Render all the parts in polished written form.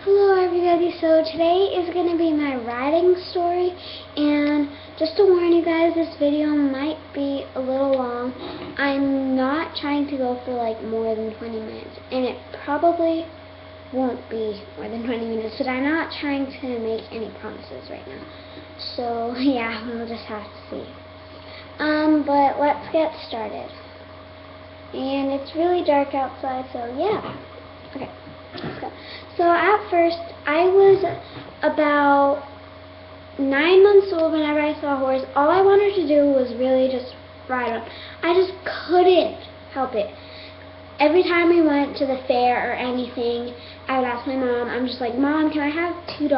Hello everybody, so today is going to be my riding story, and just to warn you guys, this video might be a little long. I'm not trying to go for like more than 20 minutes, and it probably won't be more than 20 minutes, but I'm not trying to make any promises right now. So yeah, we'll just have to see. But let's get started. And it's really dark outside, so yeah. Okay, let's go. So at first, I was about 9 months old whenever I saw a horse. All I wanted to do was really just ride on. I just couldn't help it. Every time we went to the fair or anything, I would ask my mom, I'm just like, Mom, can I have $2?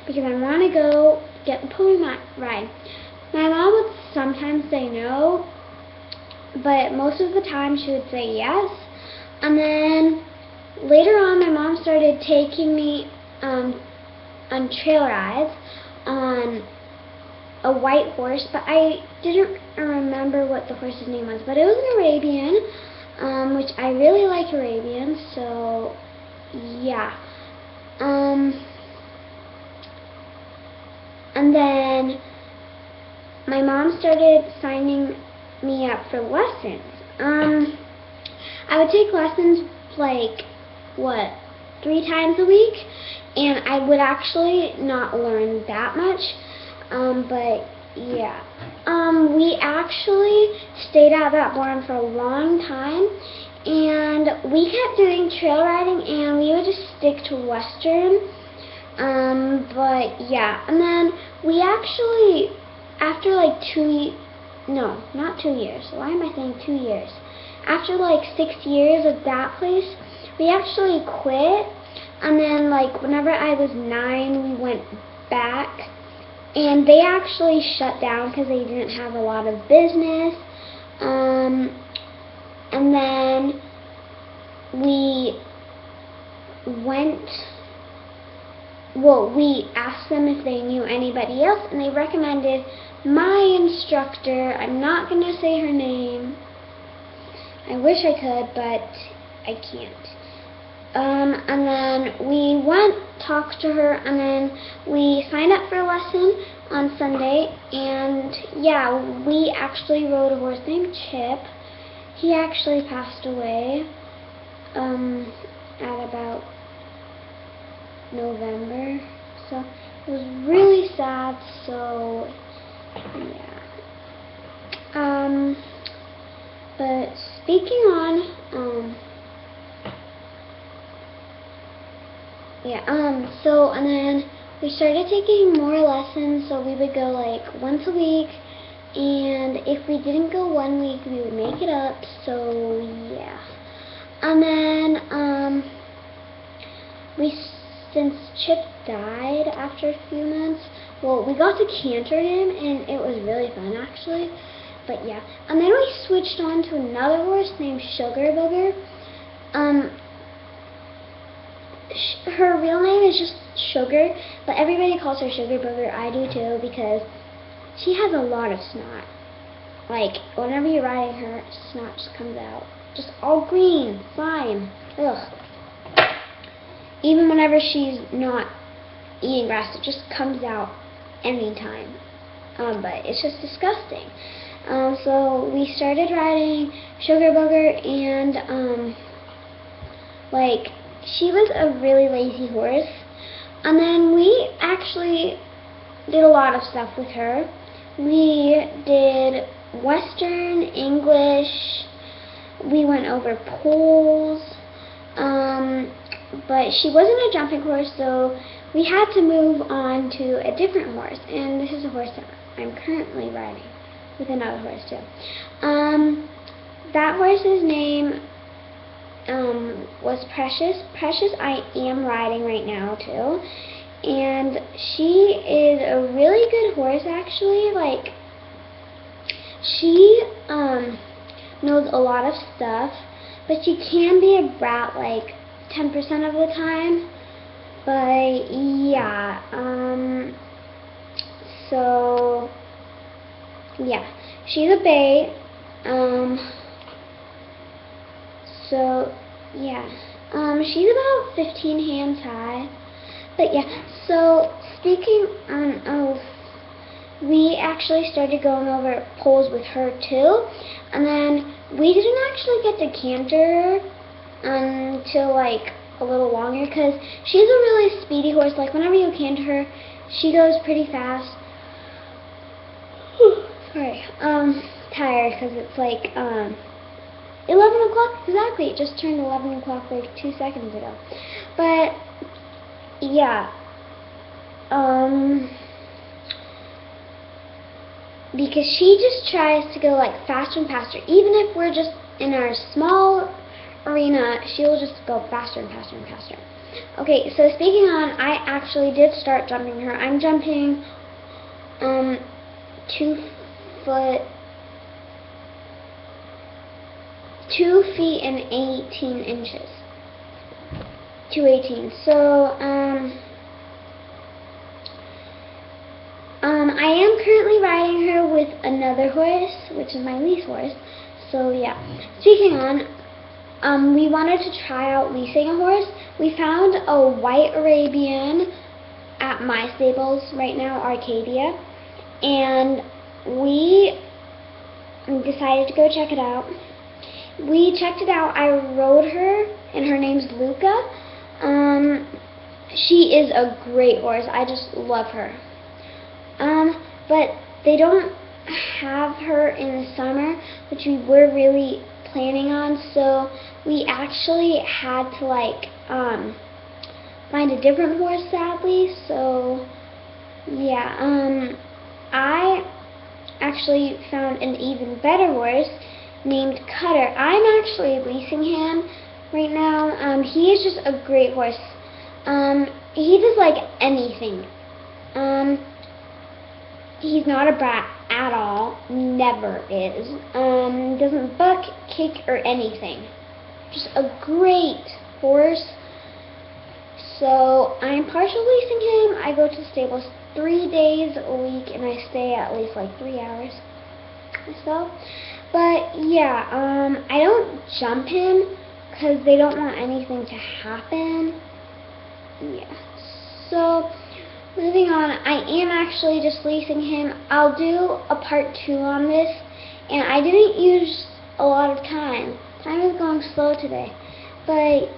Because I want to go get the pony ride. My mom would sometimes say no, but most of the time she would say yes. And then later on, my mom started taking me on trail rides on a white horse, but I didn't remember what the horse's name was, but it was an Arabian, which I really like Arabians, so yeah. And then my mom started signing me up for lessons. I would take lessons like 3 times a week, and I would actually not learn that much, but yeah. We actually stayed at that barn for a long time, and we kept doing trail riding, and we would just stick to Western, but yeah. And then we actually, after like not 2 years, why am I saying 2 years? After like 6 years of that place, we actually quit, and then like whenever I was 9, we went back, and they actually shut down because they didn't have a lot of business. And then we asked them if they knew anybody else, and they recommended my instructor. I'm not going to say her name. I wish I could, but I can't. And then we went, talked to her, and then we signed up for a lesson on Sunday, and yeah, we actually rode a horse named Chip. He actually passed away at about November, so it was really sad, so yeah. But speaking on, so, and then we started taking more lessons, so we would go like once a week, and if we didn't go 1 week, we would make it up, so yeah. And then, since Chip died after a few months, well, we got to canter him, and it was really fun, actually, but yeah. And then we switched on to another horse named Sugar Booger. Her real name is just Sugar, but everybody calls her Sugar Booger. I do too, because she has a lot of snot. Like, whenever you're riding her, snot just comes out. Just all green, slime. Ugh. Even whenever she's not eating grass, it just comes out anytime. But it's just disgusting. So we started riding Sugar Booger, and like, she was a really lazy horse. And then we actually did a lot of stuff with her. We did Western, English, we went over poles, but she wasn't a jumping horse, so we had to move on to a different horse, and this is a horse that I'm currently riding with another horse too. That horse's name was Precious. Precious I am riding right now too, and she is a really good horse, actually. Like, she knows a lot of stuff, but she can be a brat like 10% of the time. But yeah, so yeah, she's a bay. So yeah, She's about 15 hands high. But yeah, so speaking of, we actually started going over poles with her too, and then we didn't actually get to canter her until like a little longer, because she's a really speedy horse. Like whenever you canter her, she goes pretty fast. Sorry, tired because it's like 11 o'clock exactly. It just turned 11 o'clock like 2 seconds ago. But yeah, because she just tries to go like faster and faster. Even if we're just in our small arena, she'll just go faster and faster and faster. Okay, so speaking on, I actually did start jumping her. I'm jumping 2 feet and 18 inches. 218. So I am currently riding her with another horse, which is my lease horse. So yeah. Speaking on, we wanted to try out leasing a horse. We found a white Arabian at my stables right now, Arcadia, and we decided to go check it out. We checked it out. I rode her, and her name's Luca. She is a great horse. I just love her. But they don't have her in the summer, which we were really planning on, so we actually had to like find a different horse, sadly. So yeah, I actually found an even better horse named Cutter. I'm actually leasing him right now. He is just a great horse. He does like anything. He's not a brat at all. Never is. Doesn't buck, kick, or anything. Just a great horse. So I'm partially leasing him. I go to the stables 3 days a week, and I stay at least like 3 hours myself. But yeah, I don't jump him because they don't want anything to happen. Yeah. So moving on, I am actually just leasing him. I'll do a part 2 on this, and I didn't use a lot of time. Time is going slow today. But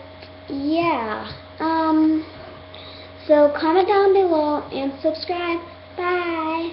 yeah. So comment down below and subscribe. Bye.